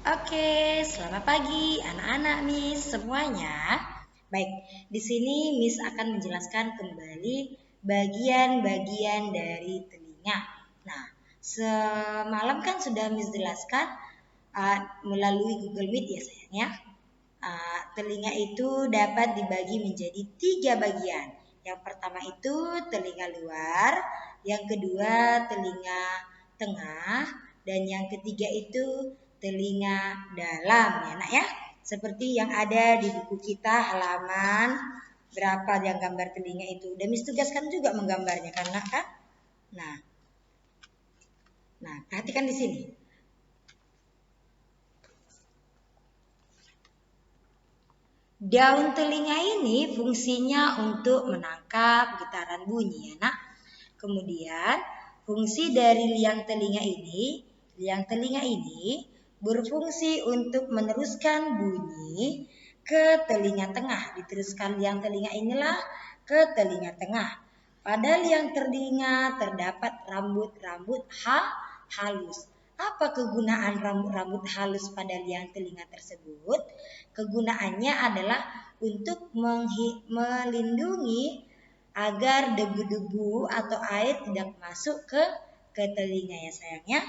Oke, selamat pagi anak-anak Miss semuanya. Baik, di sini Miss akan menjelaskan kembali bagian-bagian dari telinga. Nah, semalam kan sudah Miss jelaskan melalui Google Meet ya sayang ya. Telinga itu dapat dibagi menjadi 3 bagian. Yang pertama itu telinga luar, yang kedua telinga tengah, dan yang ketiga itu telinga dalam ya nak ya. Seperti yang ada di buku kita halaman berapa yang gambar telinga itu. Dan Miss tugaskan juga menggambarnya kan nak kan? Nah, perhatikan di sini. Daun telinga ini fungsinya untuk menangkap getaran bunyi ya nak. Kemudian fungsi dari liang telinga ini berfungsi untuk meneruskan bunyi ke telinga tengah. Diteruskan liang telinga inilah ke telinga tengah. Pada liang telinga terdapat rambut-rambut halus. Apa kegunaan rambut-rambut halus pada liang telinga tersebut? Kegunaannya adalah untuk melindungi agar debu-debu atau air tidak masuk ke telinga ya sayangnya.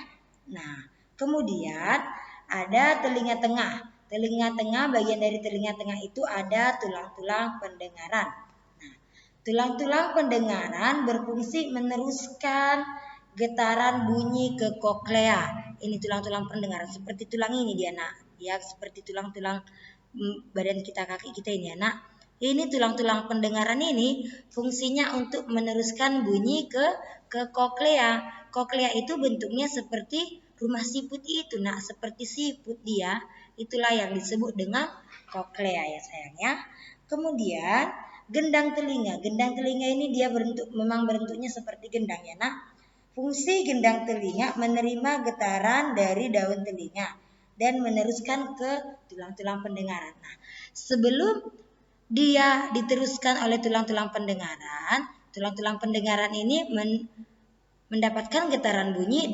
Nah, kemudian ada telinga tengah. Telinga tengah, bagian dari telinga tengah itu ada tulang-tulang pendengaran. Nah, tulang-tulang pendengaran berfungsi meneruskan getaran bunyi ke koklea. Ini tulang-tulang pendengaran seperti tulang ini dia nak. Ya, seperti tulang-tulang badan kita, kaki kita ini ya nak. Ini tulang-tulang pendengaran ini fungsinya untuk meneruskan bunyi ke koklea. Koklea itu bentuknya seperti rumah siput itu nak, seperti siput dia. Itulah yang disebut dengan koklea ya sayang ya. Kemudian gendang telinga. Gendang telinga ini dia memang bentuknya seperti gendang ya nak. Fungsi gendang telinga menerima getaran dari daun telinga dan meneruskan ke tulang-tulang pendengaran. Nah, sebelum dia diteruskan oleh tulang-tulang pendengaran ini mendapatkan getaran bunyi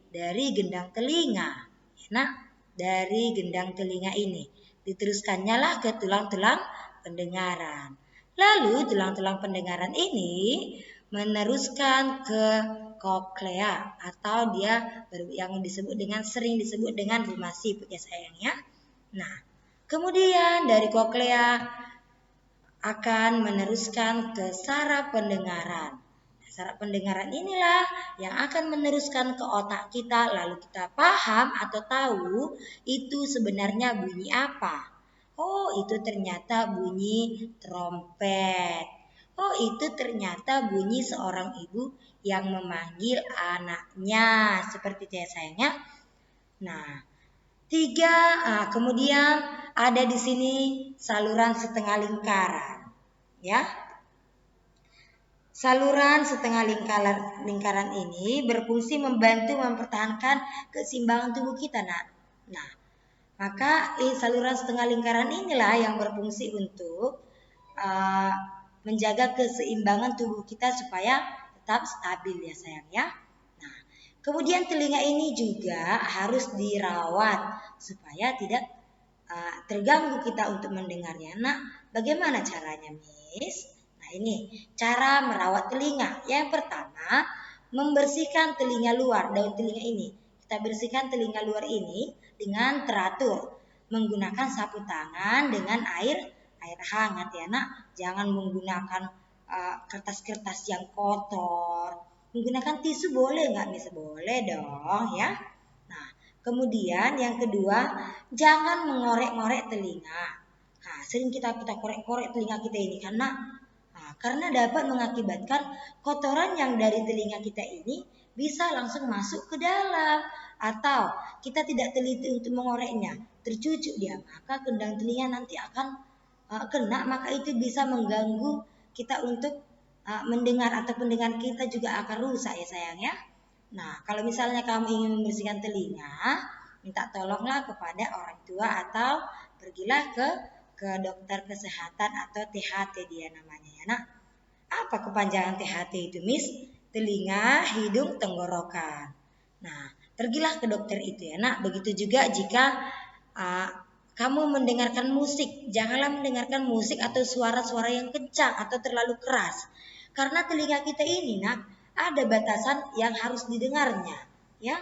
dari gendang telinga. Nah, dari gendang telinga ini diteruskannya lah ke tulang-tulang pendengaran. Lalu tulang-tulang pendengaran ini meneruskan ke koklea atau dia yang sering disebut dengan rumah siput ya sayang ya. Nah, kemudian dari koklea akan meneruskan ke saraf pendengaran. Saraf pendengaran inilah yang akan meneruskan ke otak kita, lalu kita paham atau tahu itu sebenarnya bunyi apa. Oh, itu ternyata bunyi trompet. Oh, itu ternyata bunyi seorang ibu yang memanggil anaknya. Seperti itu ya sayangnya. Nah, kemudian ada di sini saluran setengah lingkaran. Ya, saluran setengah lingkaran ini berfungsi membantu mempertahankan keseimbangan tubuh kita, nak. Nah, maka saluran setengah lingkaran inilah yang berfungsi untuk menjaga keseimbangan tubuh kita supaya tetap stabil ya sayang ya. Nah, kemudian telinga ini juga harus dirawat supaya tidak terganggu kita untuk mendengarnya. Nah, bagaimana caranya, Miss? Nah, ini cara merawat telinga. Yang pertama, membersihkan telinga luar, daun telinga ini. Kita bersihkan telinga luar ini dengan teratur. Menggunakan sapu tangan dengan air hangat ya, nak. Jangan menggunakan kertas-kertas yang kotor. Menggunakan tisu boleh nggak, Miss? Boleh dong ya. Nah, kemudian yang kedua, jangan mengorek-ngorek telinga. Nah, sering kita korek-korek telinga kita ini karena dapat mengakibatkan kotoran yang dari telinga kita ini bisa langsung masuk ke dalam, atau kita tidak teliti untuk mengoreknya, tercucuk dia, maka gendang telinga nanti akan kena, maka itu bisa mengganggu kita untuk mendengar, atau pendengaran kita juga akan rusak ya sayang ya. Nah, kalau misalnya kamu ingin membersihkan telinga, minta tolonglah kepada orang tua atau pergilah ke dokter kesehatan atau THT dia namanya ya nak. Apa kepanjangan THT itu, Miss? Telinga, hidung, tenggorokan. Nah, pergilah ke dokter itu ya nak. Begitu juga jika kamu mendengarkan musik, janganlah mendengarkan musik atau suara-suara yang kencang atau terlalu keras. Karena telinga kita ini nak, ada batasan yang harus didengarnya, ya.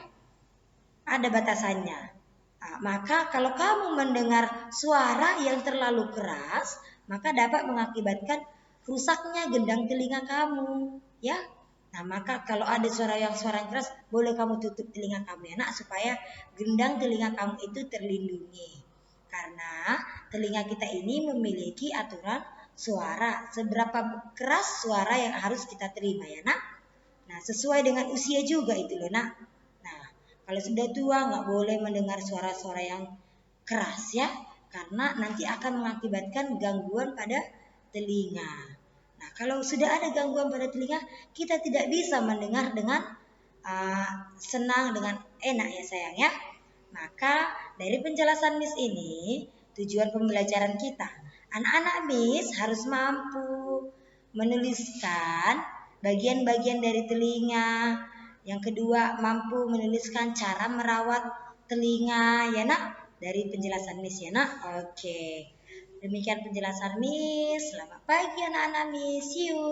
Ada batasannya. Maka kalau kamu mendengar suara yang terlalu keras, maka dapat mengakibatkan rusaknya gendang telinga kamu, ya. Nah, maka kalau ada suara yang keras, boleh kamu tutup telinga kamu ya nak, supaya gendang telinga kamu itu terlindungi. Karena telinga kita ini memiliki aturan suara, seberapa keras suara yang harus kita terima ya nak. Nah, sesuai dengan usia juga itu loh nak. Nah, kalau sudah tua nggak boleh mendengar suara-suara yang keras ya, karena nanti akan mengakibatkan gangguan pada telinga. Nah, kalau sudah ada gangguan pada telinga, kita tidak bisa mendengar dengan senang, dengan enak ya sayang ya. Maka dari penjelasan Miss ini, tujuan pembelajaran kita, anak-anak Miss harus mampu menuliskan bagian-bagian dari telinga. Yang kedua, mampu menuliskan cara merawat telinga ya nak, dari penjelasan Miss ya nak. Oke. Demikian penjelasan Miss. Selamat pagi anak-anak Miss. See you.